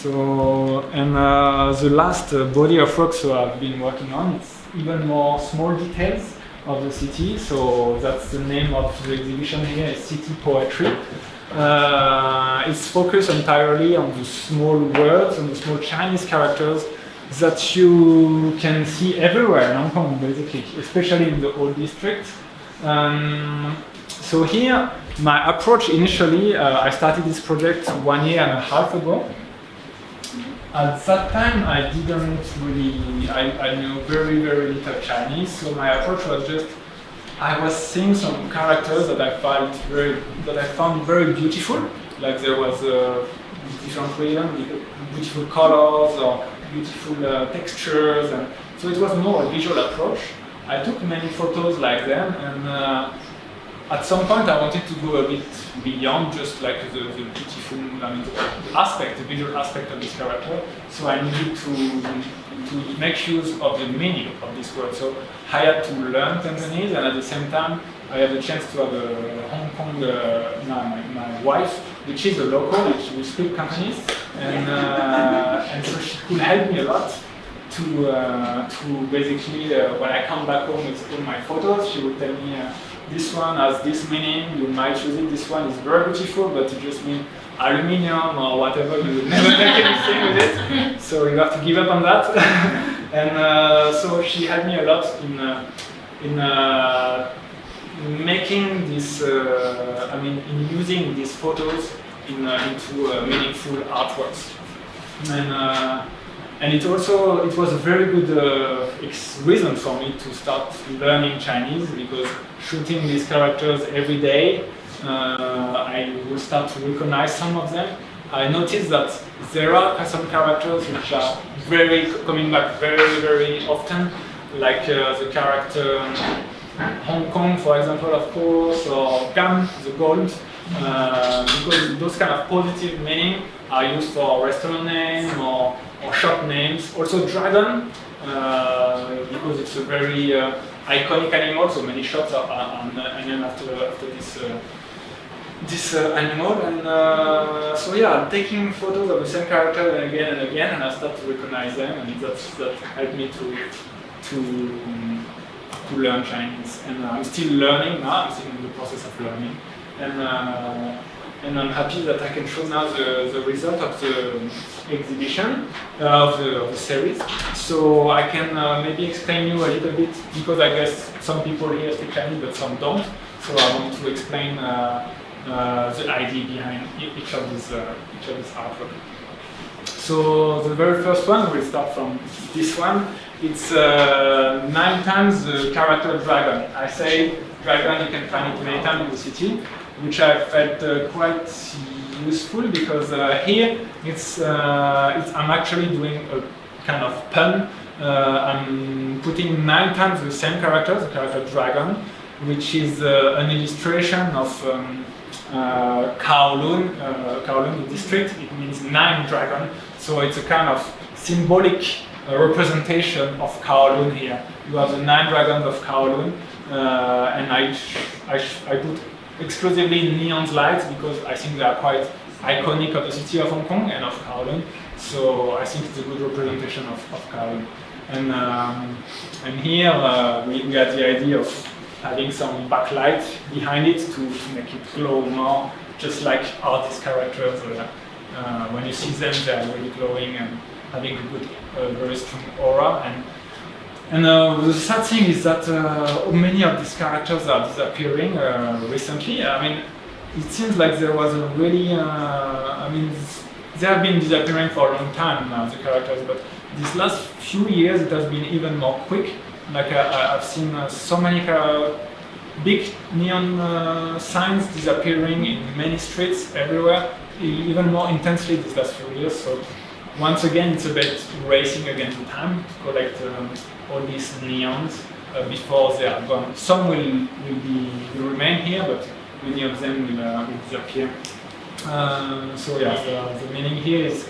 So, and the last body of work so I've been working on, it's even more small details of the city. So that's the name of the exhibition here, is City Poetry. It's focused entirely on the small words and the small Chinese characters that you can see everywhere in Hong Kong, basically, especially in the old district. So here, my approach initially, I started this project 1.5 years ago. At that time, I didn't really, I knew very, very little Chinese, so my approach was just, I was seeing some characters that I found very beautiful, like there was different reasons, beautiful colors or beautiful textures, and so it was more a visual approach. I took many photos like them, and at some point I wanted to go a bit beyond just like the beautiful, the aspect, the visual aspect of this character. So I needed to make use of the meaning of this word. So I had to learn Cantonese, and at the same time I had the chance to have a Hong Kong, my wife, which is a local, she will speak Cantonese, and so she could help me a lot to basically, when I come back home with all my photos, she would tell me, this one has this meaning, you might use it, this one is very beautiful, but it just means aluminium or whatever, you would never make anything with it, so you have to give up on that. And so she helped me a lot in making this, in using these photos into meaningful artworks. And it was a very good reason for me to start learning Chinese, because shooting these characters every day, I will start to recognize some of them. I noticed that there are some characters which are coming back very, very often, like the character Hong Kong, for example, of course, or Gam, the gold, because those kind of positive meaning are used for restaurant name or shop names. Also dragon, because it's a very iconic animal, so many shops are named after this animal. And so yeah, I'm taking photos of the same character again and again, and I start to recognize them, and that helped me to learn Chinese. And I'm still learning now, I'm still in the process of learning. And I'm happy that I can show now the result of the exhibition, of the series. So I can maybe explain you a little bit, because I guess some people here speak Chinese but some don't. So I want to explain the idea behind each of these artwork. So the very first one, we'll start from this one. It's 9 times the character dragon. I say dragon, you can find it many times in the city, which I felt quite useful, because here I'm actually doing a kind of pun. I'm putting 9 times the same character, the character dragon, which is an illustration of Kowloon, Kowloon district. It means 9 dragon, so it's a kind of symbolic representation of Kowloon here. You have the 9 dragons of Kowloon, and I put exclusively neon lights, because I think they are quite iconic of the city of Hong Kong and of Kowloon. So I think it's a good representation of Kowloon. And here we had the idea of having some backlight behind it to make it glow more, just like artist characters. When you see them, they are really glowing and having a good, very strong aura. And the sad thing is that many of these characters are disappearing recently. I mean, it seems like there was a really, they have been disappearing for a long time now, the characters, but these last few years it has been even more quick. Like I've seen so many big neon signs disappearing in many streets everywhere, even more intensely these last few years. So once again, it's about racing against time to collect all these neons before they are gone. Some will remain here, but many of them will disappear. So yeah, the meaning here is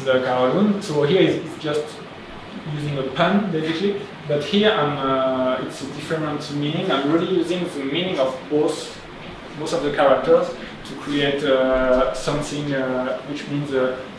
the Kowloon. So here it's just using a pun basically, but here it's a different meaning. I'm really using the meaning of both of the characters. to create something which means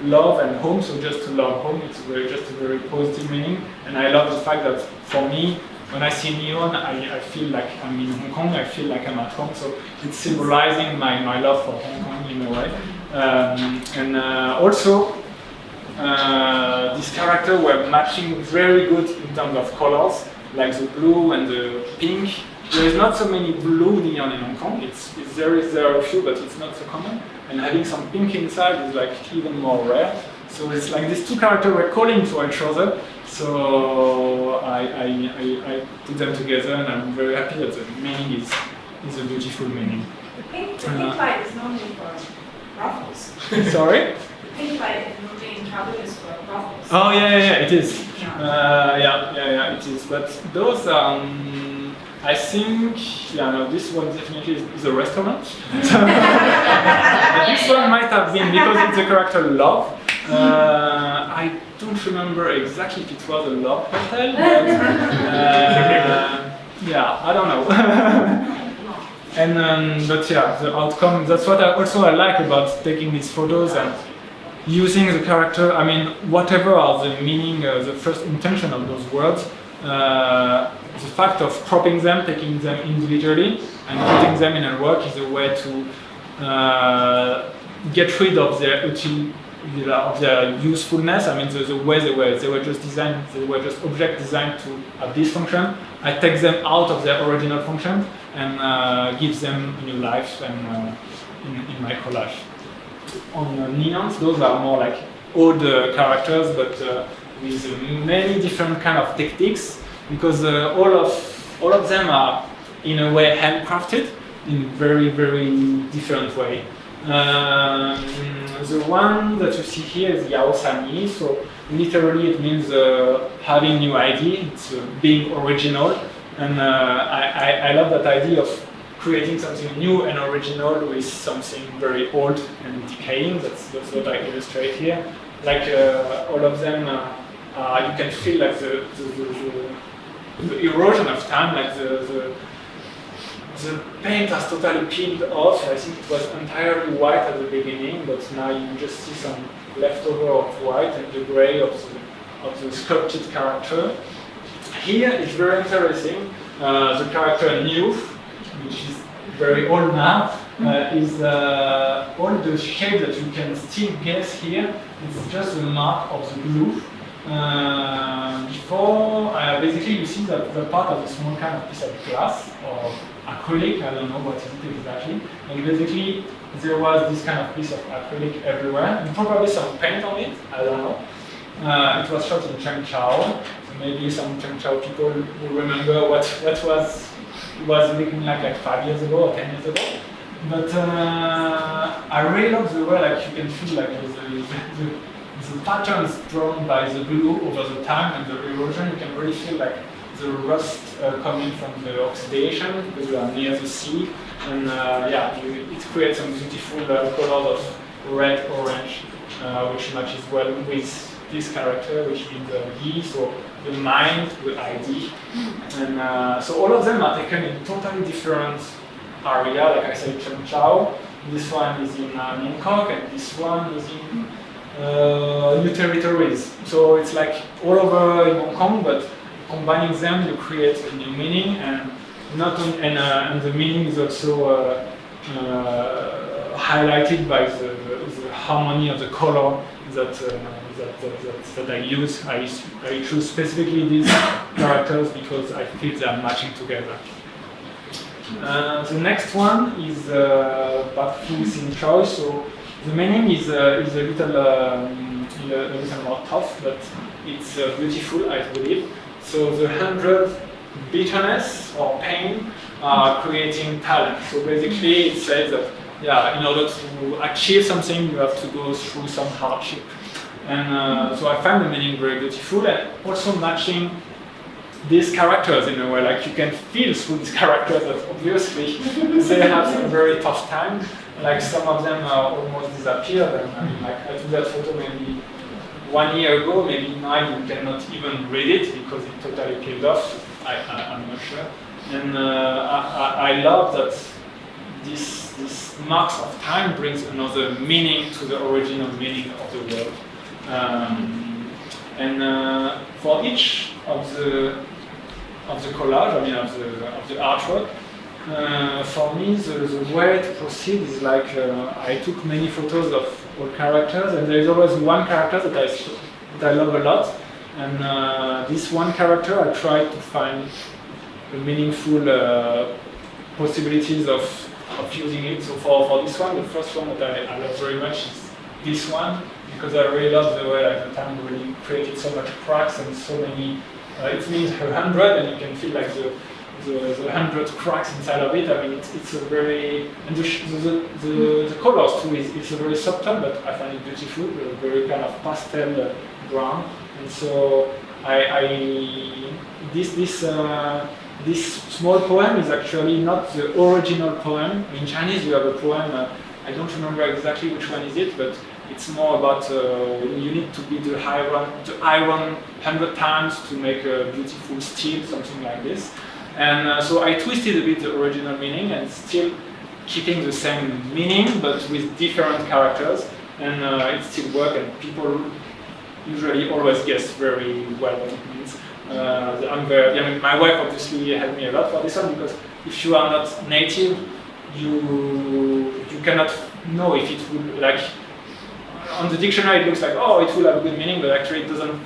love and home. So just to love home, it's just a very positive meaning. And I love the fact that for me, when I see neon, I feel like I'm in Hong Kong. I feel like I'm at home. So it's symbolizing my love for Hong Kong in a way. Also, these characters were matching very good in terms of colors, like the blue and the pink. There is not so many blue neon in Hong Kong. There are a few, but it's not so common. And having some pink inside is like even more rare. So it's like these two characters were calling to each other. So I put them together, and I'm very happy that the meaning is a beautiful meaning. The pink light is normally for ruffles. Sorry? The pink light in trouble is for ruffles. Oh yeah, it is. Yeah, it is. But those, I think, this one definitely is a restaurant. This one might have been because it's the character Love. I don't remember exactly if it was a love hotel, but I don't know. But yeah, the outcome, that's what I like about taking these photos and using the character. I mean, whatever are the meaning, the first intention of those words, the fact of cropping them, taking them individually, and putting them in a work is a way to get rid of their usefulness. I mean, the way they were just designed, they were just objects designed to have this function. I take them out of their original function and give them new life and in my collage. On neons, those are more like old characters, but with many different kind of techniques, because all of them are in a way handcrafted in very, very different way. The one that you see here is Yaosani, so literally it means having new idea, it's being original, and I love that idea of creating something new and original with something very old and decaying. That's what I illustrate here. Like all of them, you can feel like the erosion of time, like the paint has totally peeled off. I think it was entirely white at the beginning, but now you just see some leftover of white and the gray of the sculpted character. Here it's very interesting. The character New, which is very old now, is all the shade that you can still guess here. It's just the mark of the glue. Before, basically you see that the part of a small kind of piece of glass or acrylic, I don't know what is it exactly, and basically there was this kind of piece of acrylic everywhere, and probably some paint on it, I don't know. It was shot in Chengchao, so maybe some Chengchao people will remember what was looking like 5 years ago or 10 years ago. But I really love the way like you can feel like the patterns drawn by the glue over the time and the erosion. You can really feel like the rust coming from the oxidation because we are near the sea, and it creates some beautiful colors of red, orange, which matches well with this character, which means Yi, so the mind, the ID, and so all of them are taken in totally different area. Like I said, Chengchao. This one is in Bangkok, and this one is in new territories. So it's like all over in Hong Kong, but combining them, you create a new meaning, and not only, and the meaning is also highlighted by the harmony of the color that I use. I choose specifically these characters because I feel they are matching together. The next one is Bafu Sin Choi. So the meaning is a little more tough, but it's beautiful, I believe. So the 100 bitterness or pain are creating talent. So basically it says that in order to achieve something you have to go through some hardship. And so I find the meaning very beautiful, and also matching these characters in a way, like you can feel through these characters that obviously they have some very tough time. Like some of them are almost disappeared, and I mean, like I took that photo maybe 1 year ago, maybe now you cannot even read it because it totally peeled off. I'm not sure. And I love that this this marks of time brings another meaning to the original meaning of the word. For each of the collage, I mean of the artwork, for me the way to proceed is like I took many photos of all characters, and there is always one character that I love a lot, and this one character I try to find meaningful possibilities of using it. So for this one, the first one that I love very much is this one, because I really love the way at the time really created so much cracks and so many. It means 100, and you can feel like the 100 cracks inside of it. I mean, it's a very, and the colors too is a very subtle, but I find it beautiful. A very kind of pastel brown, and so this small poem is actually not the original poem. In Chinese, you have a poem. I don't remember exactly which one is it, but it's more about you need to beat the iron 100 times to make a beautiful steel, something like this. And so I twisted a bit the original meaning and still keeping the same meaning, but with different characters, and it still works, and people usually always guess very well what it means. My wife obviously helped me a lot for this one, because if you are not native, you cannot know if it will, like, on the dictionary it looks like, oh, it will have a good meaning, but actually it doesn't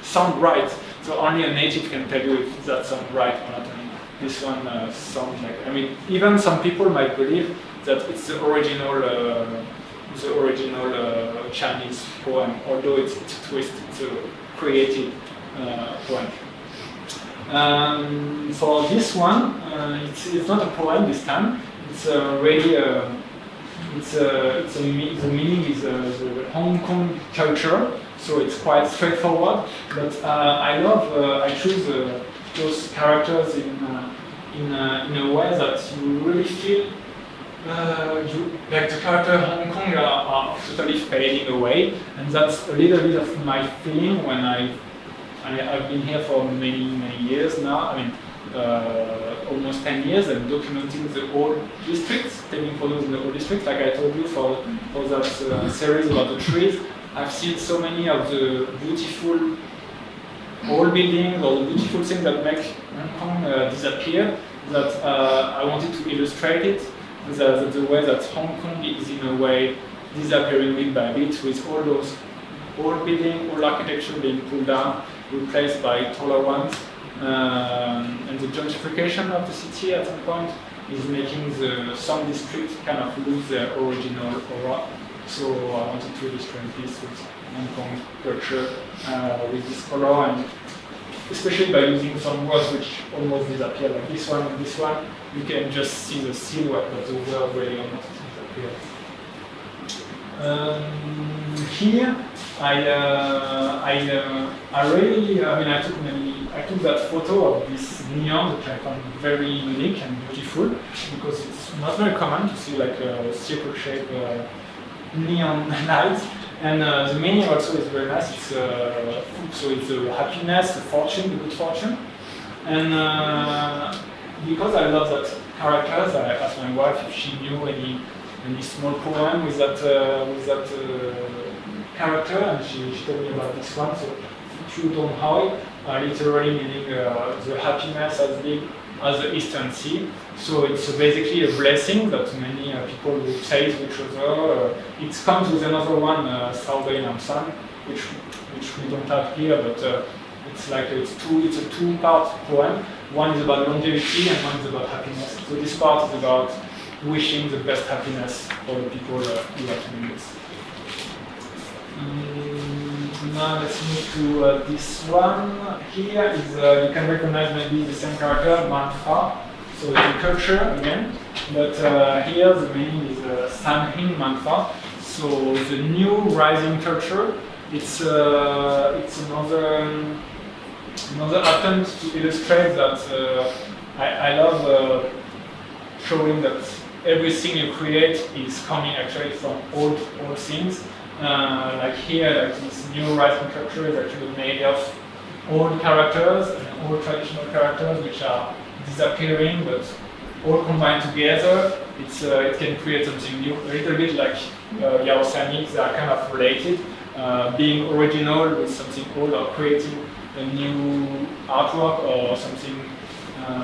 sound right. So only a native can tell you if that sounds right or not. And this one sounds like, I mean, even some people might believe that it's the original Chinese poem, although it's a twist, it's a created poem. For this one, it's not a poem this time. It's really the meaning is the Hong Kong culture, so it's quite straightforward. But I choose those characters in a way that you really feel like the character Hong Kong are totally fading away, and that's a little bit of my feeling when I've been here for many years now. I mean, almost 10 years, and documenting the old districts, taking photos in the old districts. Like I told you, for that series about the trees, I've seen so many of the beautiful old buildings or the beautiful things that make Hong Kong disappear, that I wanted to illustrate it, the way that Hong Kong is in a way disappearing bit by bit, with all those old buildings, old architecture being pulled down, replaced by taller ones. And the gentrification of the city at some point is making some districts kind of lose their original aura. So I wanted to illustrate this with Hong Kong culture with this color, and especially by using some words which almost disappear, like this one and this one. You can just see the silhouette, but the word really almost disappears. Here, I took that photo of this neon, which I found very unique and beautiful, because it's not very common to see like a circle-shaped neon light. And the meaning also is very nice. It's the happiness, the fortune, the good fortune. And because I love that characters, I asked my wife if she knew any small poem with that character, and she told me about this one. So, Chu Dong Hoi, literally meaning the happiness as big as the Eastern Sea. So it's basically a blessing that many people would say to each other. It comes with another one, Southern Sun, which we don't have here, but it's a two-part poem. One is about longevity and one is about happiness. So this part is about wishing the best happiness for the people who are doing this. Now let's move to this one. Here is, you can recognize maybe the same character, Manfa. So it's a culture again, but here the meaning is Sanhin Manfa. So the new rising culture, it's another attempt to illustrate that I love showing that everything you create is coming actually from old things. Like here, like this new rising culture is actually made of old characters and old traditional characters which are disappearing, but all combined together, it can create something new, a little bit like Yarosani. They are kind of related. Being original with something old or creating a new artwork or something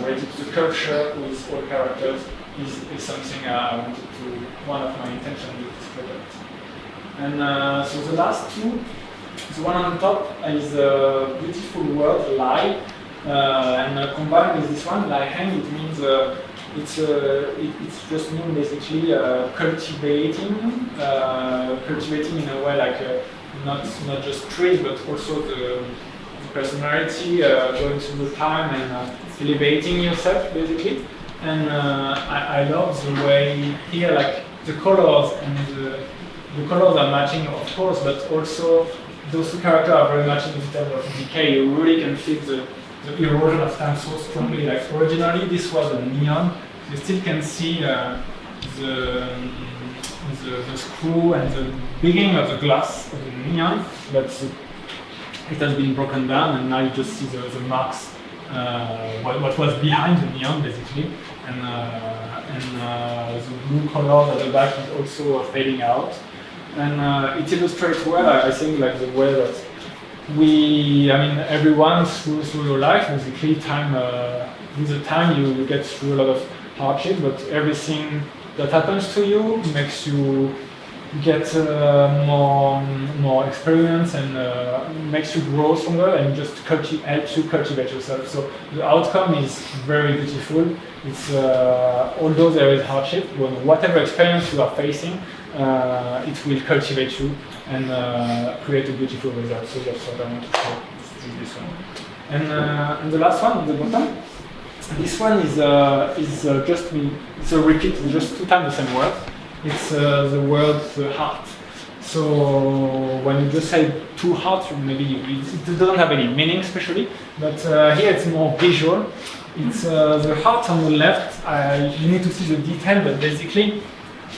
related to the culture with all characters is something I wanted to, one of my intentions with this project. And so the last two, the one on top is a beautiful word, lai, and combined with this one, lai hang, it means it's just mean basically cultivating in a way like not just trees but also the personality, going through the time and elevating yourself basically. And I love the way here, like the colors and the colors are matching, of course, but also those two characters are very matching in terms of decay. You really can feel the erosion of time so strongly. Like originally, this was a neon. You still can see the screw and the beginning of the glass of the neon, but it has been broken down, and now you just see the marks. What was behind the neon, basically, and the blue color at the back is also fading out, and it illustrates well, I think, like the way that everyone through your life, basically, time with the time you get through a lot of hardship, but everything that happens to you makes you get more experience and makes you grow stronger and just helps you cultivate yourself. So the outcome is very beautiful. It's although there is hardship, whatever experience you are facing, it will cultivate you and create a beautiful result. So that's what I want to show with this one. And the last one, the bottom. This one is it's a repeat, just 2 times the same word. It's the word the heart. So when you just say 2 hearts, maybe it doesn't have any meaning especially, but here it's more visual. It's the heart on the left. You need to see the detail, but basically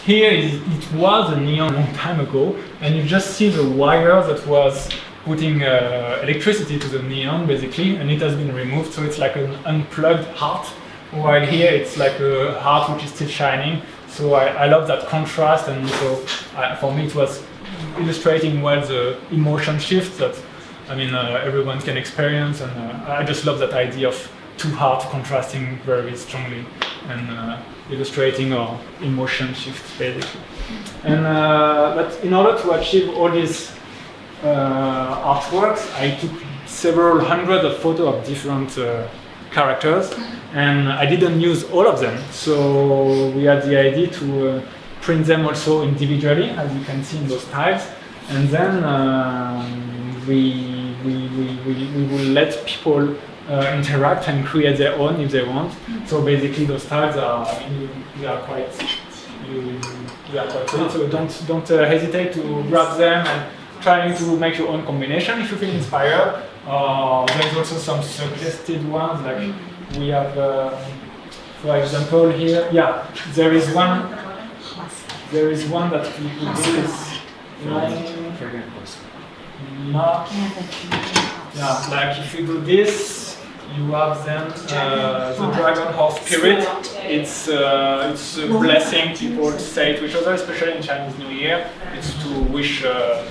here it was a neon long time ago, and you just see the wire that was putting electricity to the neon basically, and it has been removed, so it's like an unplugged heart, while here it's like a heart which is still shining. So I love that contrast, and so for me it was illustrating well the emotion shift that everyone can experience, and I just love that idea of 2 hearts contrasting very strongly and illustrating our emotion shift basically. And but in order to achieve all these artworks, I took several hundred of photos of different characters, and I didn't use all of them. So we had the idea to print them also individually, as you can see in those tiles, and then we will let people interact and create their own if they want. So basically, those tiles are quite solid. So don't hesitate to grab them and trying to make your own combination if you feel inspired. There's also some suggested ones, like we have, for example, here. Yeah, there is one that we could do is mark. Yeah, like if you do this, you have then the dragon horse spirit. It's a blessing people say to each other, especially in Chinese New Year. It's to wish a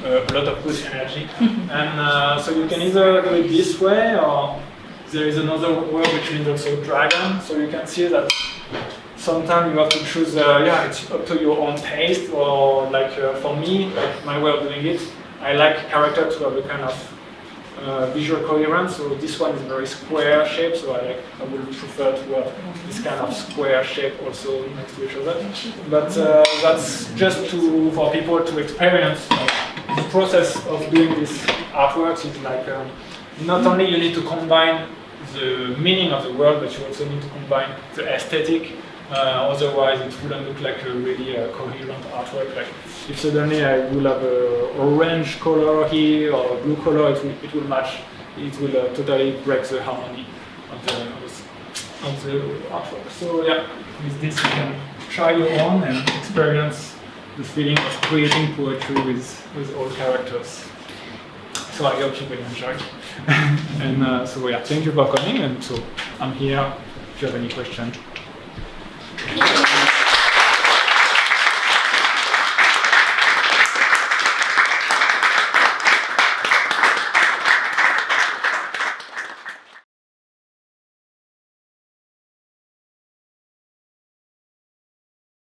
lot of good energy. And so you can either do it this way, or there is another word which means also dragon. So you can see that sometimes you have to choose, it's up to your own taste, or like for me, like my way of doing it, I like character to have a kind of visual coherence. So this one is very square shape, so I would prefer to have this kind of square shape also next to each other. But that's just for people to experience the process of doing this artworks. Is like not only you need to combine the meaning of the word, but you also need to combine the aesthetic. Otherwise, it wouldn't look like a really coherent artwork. Like if suddenly I will have an orange color here or a blue color, it will match. It will totally break the harmony of the artwork. So yeah, with this you can try your own and experience the feeling of creating poetry with all characters. So I hope you will enjoy. And so yeah, thank you for coming. And so I'm here if you have any questions.